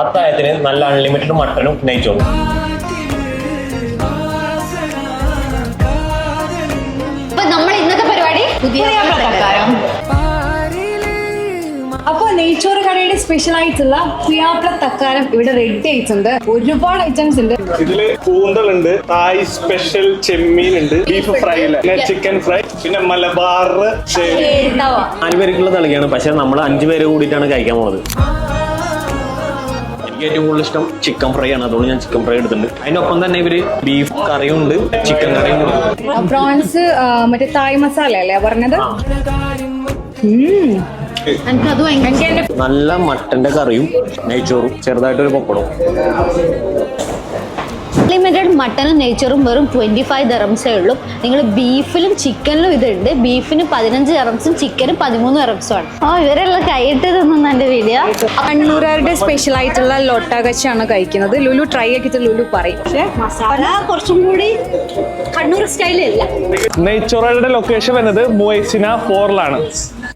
അത്താഴത്തിന് നല്ല അൺലിമിറ്റഡ് മട്ടനും നെയ്ച്ചോറും. നമ്മൾ ഇന്നത്തെ പരിപാടി പുതിയ അപ്പൊ നെയ്ച്ചോറ് കടയുടെ സ്പെഷ്യൽ ആയിട്ടുള്ള പുയാപ്ല തക്കാരം ഇവിടെ റെഡി ആയിട്ടുണ്ട്. ഒരുപാട് ഐറ്റംസ് ഉണ്ട്. ഇതില് കൂന്തലുണ്ട്, തായ് സ്പെഷ്യൽ ചെമ്മീൻ ഉണ്ട്, ബീഫ് ഫ്രൈ, ചിക്കൻ ഫ്രൈ, പിന്നെ മലബാർ 4 പേർക്കുള്ള തളികയാണ്. പക്ഷെ നമ്മൾ 5 പേര് കൂടിയിട്ടാണ് കഴിക്കാൻ പോകുന്നത്. എനിക്ക് ഏറ്റവും കൂടുതൽ ഇഷ്ടം ചിക്കൻ ഫ്രൈ ആണ്. അതുകൊണ്ട് ഞാൻ ചിക്കൻ ഫ്രൈ എടുത്തിട്ടുണ്ട്. അതിനൊപ്പം തന്നെ ഇവര് ബീഫ് കറിയും ഉണ്ട്, ചിക്കൻ കറിയും ഉണ്ട്. പ്രോൺസ് മറ്റേ തായ് മസാല അല്ലേ പറഞ്ഞത്? നല്ല മട്ടന്റെ കറിയും നെയ്ച്ചോറും ചെറുതായിട്ടൊരു പപ്പടവും. അൺലിമിറ്റഡ് മട്ടനും നെയ്ച്ചോറും വെറും 25 ദിറംസേ ഉള്ളൂ. നിങ്ങൾ ബീഫിലും ചിക്കനിലും ഇതുണ്ട്. ബീഫിന് 15 ദിറംസും ചിക്കനും 13 ദിറംസും ആണ്. ഇവരെല്ലാം കൈയിട്ട് തിന്നുന്ന എന്റെ വീഡിയോ. കണ്ണൂരുകാരുടെ സ്പെഷ്യൽ ആയിട്ടുള്ള ലൊട്ടാകച്ചാണ് കഴിക്കുന്നത്. ലുലു ട്രൈ ആക്കിയിട്ട് ലുലു പറയും. പക്ഷെ മസാല കുറച്ചും കൂടി കണ്ണൂർ സ്റ്റൈലല്ല. നെയ്ച്ചോറയുടെ ലൊക്കേഷൻ വരുന്നത് മുവൈസിന 4ലാണ്.